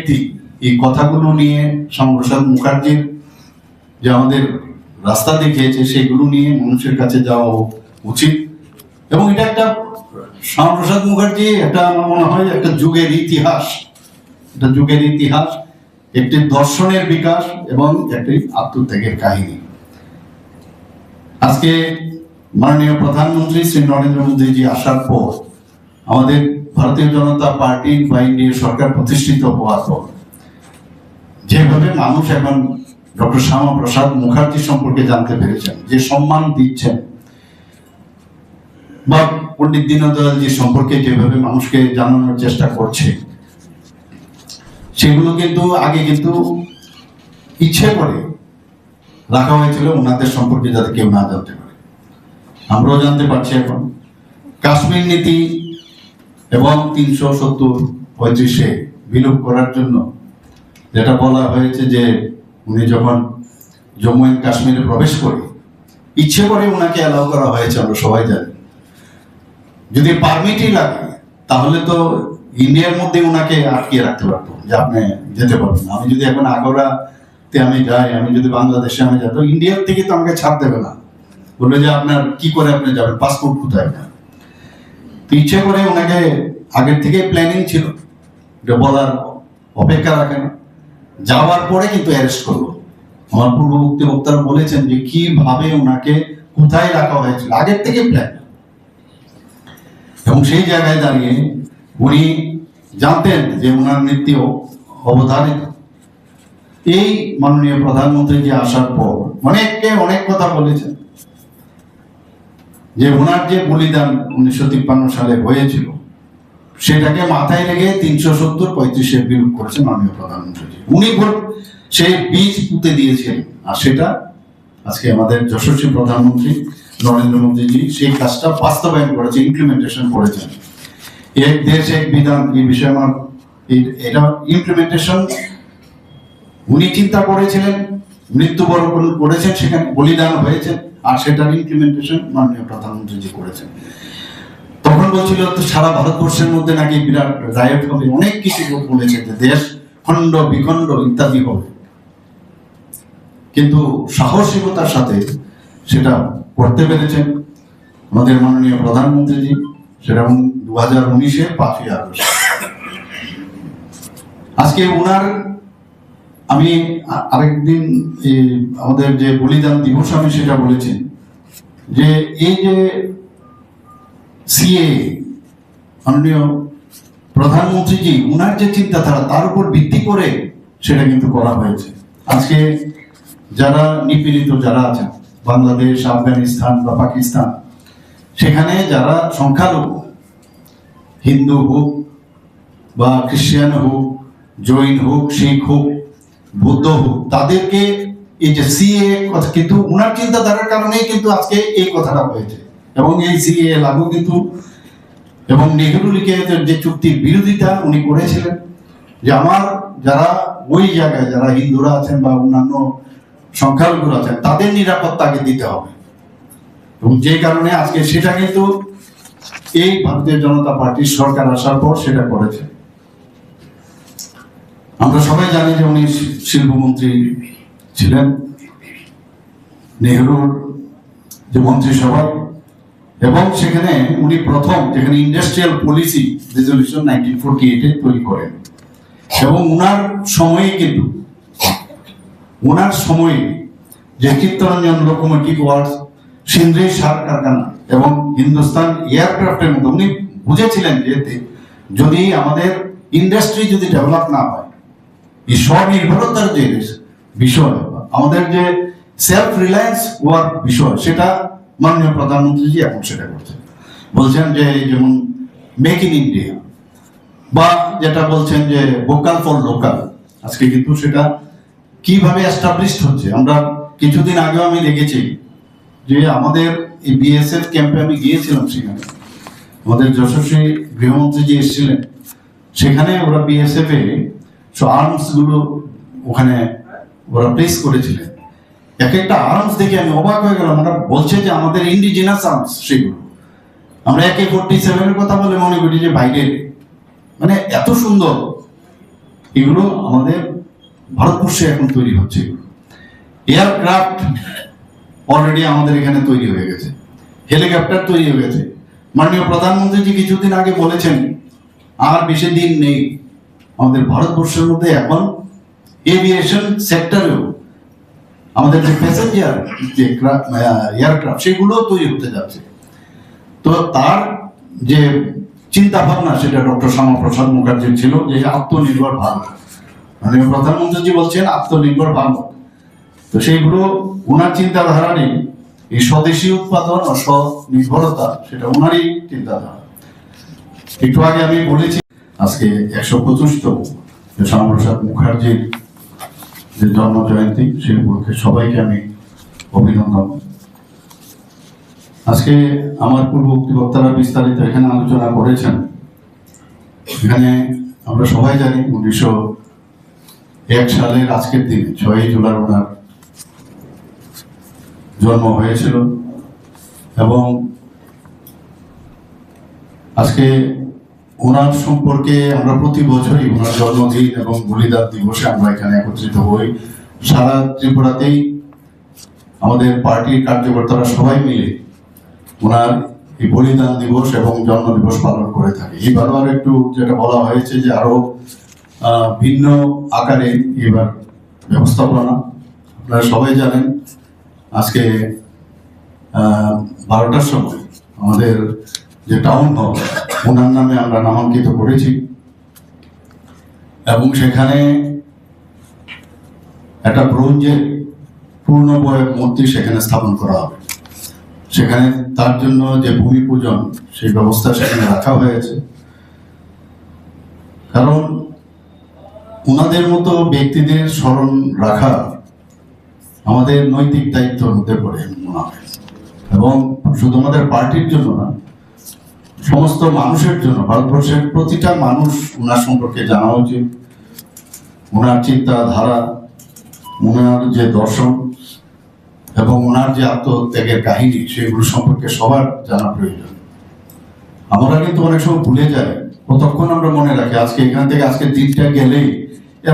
ব্যক্তি এই কথাগুলো নিয়ে শ্যামাপ্রসাদ মুখার্জির যে আমাদের রাস্তা দেখিয়েছে সেগুলো নিয়ে মানুষের কাছে যাওয়া উচিত। এবং এটা একটা শ্যামাপ্রসাদ মুখার্জি একটা আমার মনে হয় একটা যুগের ইতিহাস, একটা যুগের ইতিহাস, একটি দর্শনের বিকাশ এবং একটি আত্মত্যাগের কাহিনী। আজকে মাননীয় প্রধানমন্ত্রী শ্রী নরেন্দ্র মোদীজি আসার পর আমাদের ভারতীয় জনতা পার্টি বা এনডিএ সরকার প্রতিষ্ঠিত হওয়ার পর যেভাবে মানুষ এখন ডক্টর শ্যামাপ্রসাদ মুখার্জি সম্পর্কে জানতে পেরেছেন, যে সম্মান দিচ্ছেন, বা পণ্ডিত দীনদয়ালজি সম্পর্কে যেভাবে মানুষকে জানানোর চেষ্টা করছে, সেগুলো কিন্তু আগে কিন্তু ইচ্ছে করে রাখা হয়েছিল ওনাদের সম্পর্কে যাতে কেউ না জানতে পারে। আমরাও জানতে পারছি এখন কাশ্মীর নীতি এবং 370-35 বিলোপ করার জন্য যেটা বলা হয়েছে যে উনি যখন জম্মু এন্ড কাশ্মীরে প্রবেশ করে ইচ্ছে করে ওনাকে অ্যালাউ করা হয়েছে, আমরা সবাই জানি। যদি পারমিটই লাগে তাহলে তো ইন্ডিয়ার মধ্যে ওনাকে আটকিয়ে রাখতে পারতো যে আপনি যেতে পারবেন। আমি যদি এখন আগ্রাতে আমি যাই, আমি যদি বাংলাদেশে আমি যাই, তো ইন্ডিয়ার থেকে তো আমাকে ছাড় দেবে না, বলবে যে আপনার কি করে আপনি যাবেন, পাসপোর্ট কোথায় না। ইচ্ছে করে ওনাকে আগের থেকে প্ল্যানিং ছিল, বলার অপেক্ষা রাখেন, যাওয়ার পরে কিন্তু অ্যারেস্ট করলো। আমার পূর্ববর্তী বক্তারা বলেছেন যে কিভাবে ওনাকে কোথায় রাখা হয়েছিল, আগের থেকে প্ল্যান। এবং সেই জায়গায় দাঁড়িয়ে উনি জানতেন যে ওনার মৃত্যু অবধারিত। এই মাননীয় প্রধানমন্ত্রী যে আসার পর অনেককে অনেক কথা বলেছেন, যে ওনার যে বলিদান 1953 সালে হয়েছিল সেটাকে মাথায় রেখে 370-35 বিলোপ করেছে মাননীয় প্রধানমন্ত্রী। উনি সেই বীজ পুঁতে দিয়েছেন, আর সেটা আজকে আমাদের যশস্বী প্রধানমন্ত্রী নরেন্দ্র মোদীজি সেই কাজটা বাস্তবায়ন করেছে, ইমপ্লিমেন্টেশন করেছেন। এক দেশ এক বিধান, এই বিষয়ে আমার এটা ইমপ্লিমেন্টেশন উনি চিন্তা করেছিলেন, মৃত্যুবরণ করেছেন, সেখানে বলিদান হয়েছে, আর সেটার ইমপ্লিমেন্টেশন মাননীয় প্রধানমন্ত্রীজি করেছেন। তখন বলছিল তো সারা ভারতবর্ষের মধ্যে নাকি বিরাট রায়ট হবে, অনেক কিছু বলেছে যে দেশ খণ্ড বিখণ্ড ইত্যাদি হবে, কিন্তু সাহসিকতার সাথে সেটা করতে পেরেছেন আমাদের মাননীয় প্রধানমন্ত্রীজি। সেটা 2019-এর 5ই আগস্ট। আজকে ওনার আমি আরেকদিন আমাদের যে বলিদান দিবস আমি সেটা বলেছি যে এই যে সিএ মাননীয় প্রধানমন্ত্রীজি ওনার যে চিন্তাধারা তার উপর ভিত্তি করে সেটা কিন্তু করা হয়েছে। আজকে যারা নিপীড়িত যারা আছেন বাংলাদেশ, আফগানিস্তান বা পাকিস্তান, সেখানে যারা সংখ্যালঘু, হিন্দু হোক বা খ্রিস্টান হোক, জৈন হোক, শিখ হোক, বৌদ্ধ হোক, তাদেরকে এই যে সিএ কথা কিন্তু ওনার চিন্তাধারার কারণেই কিন্তু আজকে এই কথাটা হয়েছে। এবং এই সিএ লাগু কিন্তু এবং নেহেরু লিখে যে চুক্তির বিরোধিতা উনি করেছিলেন, যে আমার যারা ওই জায়গায় যারা হিন্দুরা আছেন বা অন্যান্য সংখ্যালঘুরা আছেন তাদের নিরাপত্তাকে দিতে হবে। এবং যে কারণে আজকে সেটা কিন্তু এই ভারতীয় জনতা পার্টির সরকার আসার পর সেটা করেছে। আমরা সবাই জানি যে উনি শিল্পমন্ত্রী ছিলেন নেহরুর যে মন্ত্রিসভায়, এবং সেখানে উনি প্রথম যেখানে ইন্ডাস্ট্রিয়াল পলিসি রেজলিউশন 1948-এ তৈরি করেন। এবং ওনার সময়ে যে চিত্তরঞ্জন লোকোমোটিভ ওয়ার্কস, সিন্ধ্রি সার কারখানা এবং হিন্দুস্তান এয়ারক্রাফটের মতো উনি বুঝেছিলেন যে যদি আমাদের ইন্ডাস্ট্রি যদি ডেভেলপ না হয়, এই স্বনির্ভরতার যে বিষয়, আমাদের যে সেলফ রিলায়েন্স হওয়ার বিষয়, সেটা মাননীয় প্রধানমন্ত্রীজি এখন সেটা করছেন। বলছেন যে যেমন মেক ইন ইন্ডিয়া, বা যেটা বলছেন যে ভোকাল ফর লোকাল, আজকে কিন্তু সেটা কিভাবে এস্টাবলিশড হচ্ছে। আমরা কিছুদিন আগেও আমি দেখেছি যে আমাদের এই বিএসএফ ক্যাম্পে আমি গিয়েছিলাম, সেখানে আমাদের যশস্বী গৃহমন্ত্রীজি এসেছিলেন, সেখানে ওরা বিএসএফ এ আর্মস গুলো ওখানে ওরা প্লেস করেছিলেন। এক একটা আর্মস দেখে আমি অবাক হয়ে গেলাম। ওরা বলছে যে আমাদের ইন্ডিজিনাস আর্মস, সেগুলো আমরা AK-47 এর কথা বলে মনে করি যে বাইরের, মানে এত সুন্দর। এগুলো আমাদের ভারতবর্ষে এখন তৈরি হচ্ছে। এয়ারক্রাফট অলরেডি আমাদের এখানে তৈরি হয়ে গেছে, হেলিকপ্টার তৈরি হয়ে গেছে। মাননীয় প্রধানমন্ত্রীজি কিছুদিন আগে বলেছেন আর বেশি দিন নেই আমাদের ভারতবর্ষের মধ্যে এখন এভিয়েশন সেক্টরেও আমাদের যে প্যাসেঞ্জার যে এয়ারক্রাফট সেগুলো তৈরি হতে যাচ্ছে। তো তার যে চিন্তা ভাবনা সেটা ডক্টর শ্যামাপ্রসাদ মুখার্জির ছিল যে আত্মনির্ভর ভারত। মাননীয় প্রধানমন্ত্রীজি বলছেন আত্মনির্ভর ভারত। তো সেইগুলো ওনার চিন্তাধারারই এই স্বদেশী উৎপাদন ও স্বনির্ভরতা, সেটা ওনারই চিন্তাধারা। একটু আগে আমি বলেছি আজকে 125তম শ্যামাপ্রসাদ মুখার্জির যে জন্ম জয়ন্তী, সেই উপলক্ষে সবাইকে আমি অভিনন্দন। আজকে আমার পূর্ববর্তী বক্তারা বিস্তারিত এখানে আলোচনা করেছেন। এখানে আমরা সবাই জানি 1901 সালের আজকের দিনে 6 জুলাই ওনার জন্ম হয়েছিল এবং আজকে ওনার সম্পর্কে আমরা প্রতি বছরই ওনার জন্মদিন এবং বলিদান দিবসে আমরা এখানে একত্রিত হই। সারা ত্রিপুরাতেই আমাদের পার্টির কার্যকর্তারা সবাই মিলে ওনার এই বলিদান দিবস এবং জন্ম দিবস পালন করে থাকে। এবারও আর একটু যেটা বলা হয়েছে যে আরো ভিন্ন আকারে এবার ব্যবস্থাপনা। আপনারা সবাই জানেন আজকে 12টার সময় আমাদের যে টাউন হল ওনার নামে আমরা নামাঙ্কিত করেছি এবং সেখানে একটা ব্রোঞ্জের পূর্ণবয়ব মূর্তি সেখানে স্থাপন করা হবে। সেখানে তার জন্য যে ভূমি পূজন সেই ব্যবস্থা সেখানে রাখা হয়েছে, কারণ ওনাদের মতো ব্যক্তিদের স্মরণ রাখা আমাদের নৈতিক দায়িত্বের মধ্যে পড়ে মনে হয়। এবং শুধু আমাদের পার্টির জন্য না, সমস্ত মানুষের জন্য, ভারতবর্ষের প্রতিটা মানুষ ওনার সম্পর্কে জানা উচিত। ওনার চিন্তাধারা, ওনার যে দর্শন এবং ওনার যে আত্মত্যাগের কাহিনী সেগুলো সম্পর্কে সবার জানা প্রয়োজন। আমরা কিন্তু অনেক সময় ভুলে যাই, কতক্ষণ আমরা মনে রাখি আজকে এখান থেকে আজকে দিনটা গেলেই